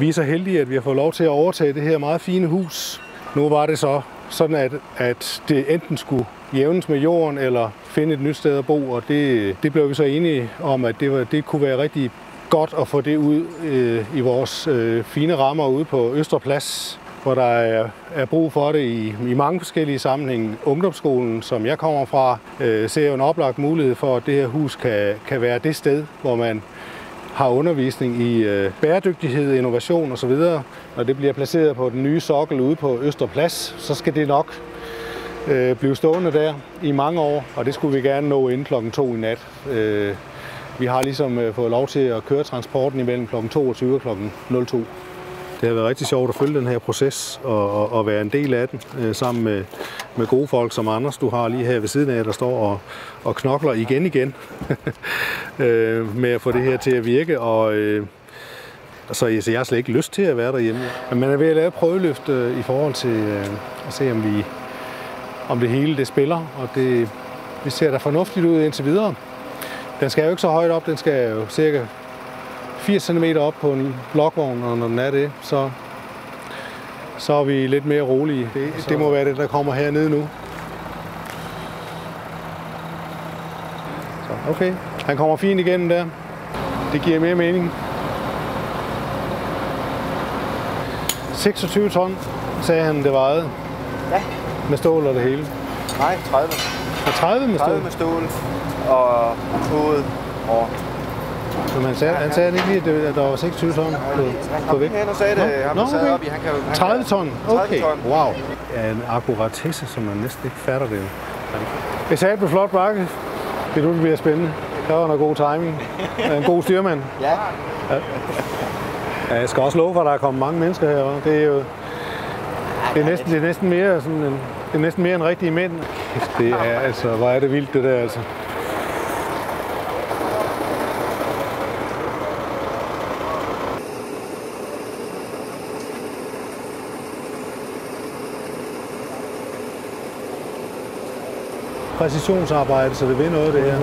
Vi er så heldige, at vi har fået lov til at overtage det her meget fine hus. Nu var det så sådan, at det enten skulle jævnes med jorden eller finde et nyt sted at bo, og det blev vi så enige om, at det kunne være rigtig godt at få det ud i vores fine rammer ude på Østre Plads, hvor der er brug for det i mange forskellige sammenhænge. Ungdomsskolen, som jeg kommer fra, ser jo en oplagt mulighed for, at det her hus kan være det sted, hvor man har undervisning i bæredygtighed, innovation osv. Når det bliver placeret på den nye sokkel ude på Østre Plads, så skal det nok blive stående der i mange år, og det skulle vi gerne nå inden klokken 2 i nat. Vi har ligesom fået lov til at køre transporten imellem klokken 22 og klokken 02. Det har været rigtig sjovt at følge den her proces og være en del af den, sammen med gode folk som Anders, du har lige her ved siden af, der står og knokler igen med at få det her til at virke. Så jeg har slet ikke lyst til at være derhjemme. Men man er ved at lave prøveløft i forhold til at se, om det hele det spiller, og det ser da fornuftigt ud indtil videre. Den skal jo ikke så højt op, den skal jo cirka 80 cm op på en blokvogn, og når den er det, så er vi lidt mere rolige. Det må være det, der kommer hernede nu. Så okay, han kommer fint igennem der. Det giver mere mening. 26 ton, sagde han, det vejede. Ja. Med stål og det hele. Nej, 30. Og 30 med stål? 30 med stål og hoved og... Men han sagde ikke lige, at der var 26 ton på vægt? Han sagde det, han sad op i, han kan 30 ton? Okay, 30 ton. Wow. Ja, en akkuratesse, som man næsten ikke fatter det. Det sagde på flot bakke. Det bliver spændende. Der var noget god timing. En god styrmand. Ja. Ja, jeg skal også love for, at der er kommet mange mennesker her. Det er jo... Det er næsten mere sådan det er næsten mere end rigtige mænd. Det er altså, hvor er det vildt det der altså. Præcisionsarbejde, så det vil noget det her.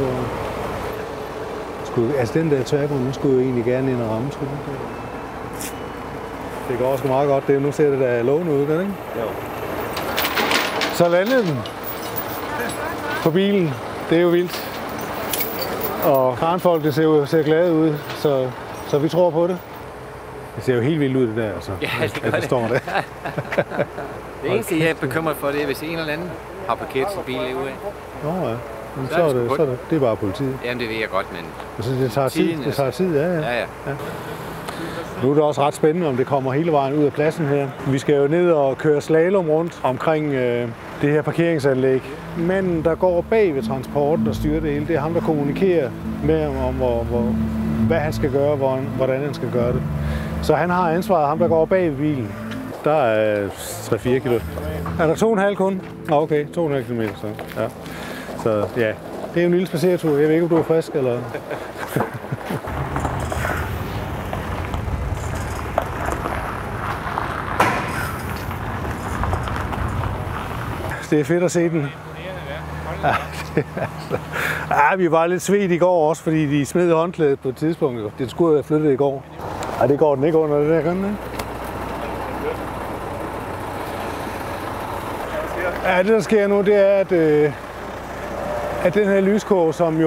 Altså den der tværgård, nu skulle jo egentlig gerne ind og ramme, skulle det? Det går også meget godt. Nu ser det da lovende ud, ikke? Jo. Så landede den på bilen. Det er jo vildt. Og kranfolk, det ser glade ud, så vi tror på det. Det ser jo helt vildt ud, det der, altså. Ja, det gør det. Står der. Det eneste, jeg er bekymret for, det er, hvis en eller anden har parkeret sin bil derude. Nå ja. Men så er det er bare politiet. Jamen, det ved jeg godt, men... Altså, det tager tid, ja. Ja. Nu er det også ret spændende, om det kommer hele vejen ud af pladsen her. Vi skal jo ned og køre slalom rundt omkring det her parkeringsanlæg. Men der går bag ved transporten og styrer det hele. Det er ham, der kommunikerer med ham om, hvad han skal gøre, hvordan han skal gøre det. Så han har ansvaret, ham der går bag ved bilen. Der er 3-4 kilo. Er der 2,5 kun? Okay, 2,5 km. Så ja, det er en lille spaceretur. Jeg ved ikke, om du er frisk eller... Det er fedt at se den. Vi var lidt svedt i går også, fordi de smed håndklædet på et tidspunkt. Det skulle have flyttet i går. Ej, det går den ikke under det der, kan den ikke? Ja, det der sker nu, det er, at den her lyskåre, som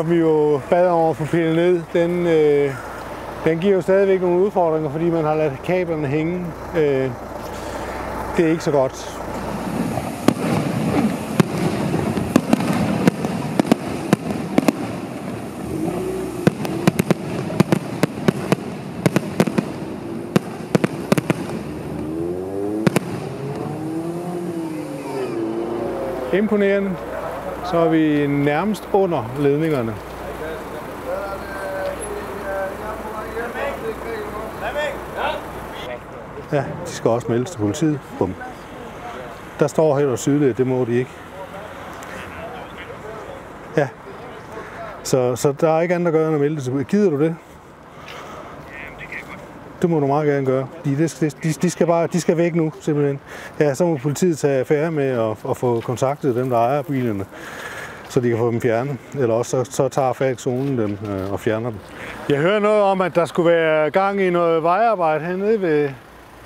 vi jo bad over for pillet ned, den giver jo stadigvæk nogle udfordringer, fordi man har ladet kablerne hænge. Det er ikke så godt. Imponerende. Så er vi nærmest under ledningerne. Ja, de skal også meldes til politiet. Bum. Der står helt og tydeligt, at det må de ikke. Ja. Så der er ikke andet at gøre end at melde det til politiet. Gider du det? Det må du meget gerne gøre. De skal væk nu, simpelthen. Ja, så må politiet tage affære med at få kontaktet dem, der ejer bilerne. så de kan få dem fjernet. Eller også så tager Falck-zonen dem og fjerner dem. Jeg hører noget om, at der skulle være gang i noget vejarbejde hernede ved...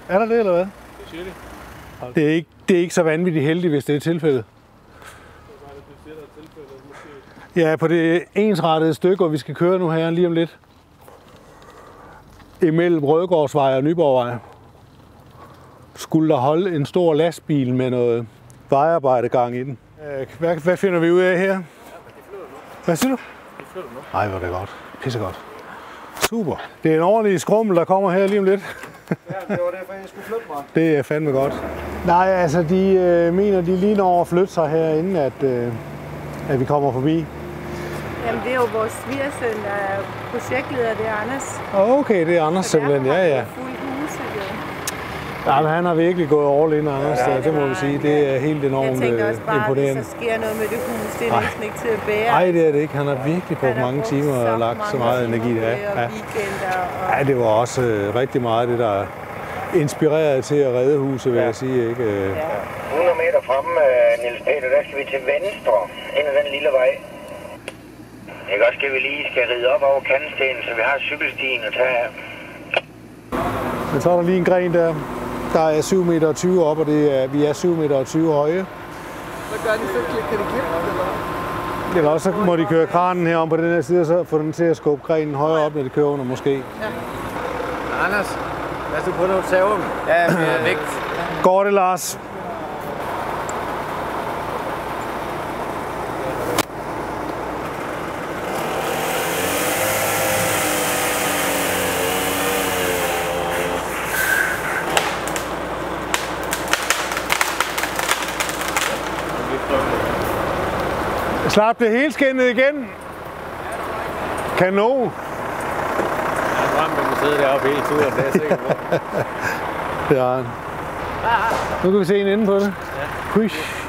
Er der det, eller hvad? Det siger de. Det er ikke så vanvittigt heldigt, hvis det er tilfældet. Ja, på det ensrettede stykke, hvor vi skal køre nu her lige om lidt. Imellem Rødgårdsvej og Nyborgvej. Skulle der holde en stor lastbil med noget vejarbejdegang i den. Hvad finder vi ud af her? Hvad siger du? Det flytter nu. Ej, hvor er det godt. Pissegodt. Super. Det er en ordentlig skrummel, der kommer her lige om lidt. Ja, det var derfor, jeg skulle flytte mig. Det er fandme godt. Nej, altså de mener, de lige når at flytte sig her, inden at vi kommer forbi. Jamen, det er jo vores svigersøn, der er projektleder, det er Anders. Okay, det er Anders simpelthen, ja. Fuld huse, Ja, men han har virkelig gået all in, Anders, ja, det må vi sige. Det er helt enormt imponerende. Jeg tænker også bare, imponerende. hvis der sker noget med det hus, det er næsten ikke til at bære. Nej, det er det ikke. Han har virkelig brugt mange timer og lagt så meget energi der. Ja. Ja, det var også rigtig meget det, der inspirerede til at redde huset, vil jeg sige. Ikke? Ja. 100 meter fremme, Niels Peter, der skal vi til venstre, ind ad den lille vej. Ikke også skal vi lige ride op over kantstenen, så vi har cykelstien at tage af. Men så er der lige en gren der. Der er 7,20 meter op, og vi er 7,20 meter høje. Hvad gør de så? Kan de klippe det? Eller også må de køre kranen herom på den her side, og så få den til at skubbe grenen højere op, når de kører under måske. Ja. Anders, lad os prøve noget tæve. Ja, med vægt. Går det, Lars? Slap det hele skinnet igen. Kanon. Jeg drømte, at man sidder deroppe hele turen, det er jeg sikker på. Det er han. Nu kan vi se en inde på det. Ja. Hush.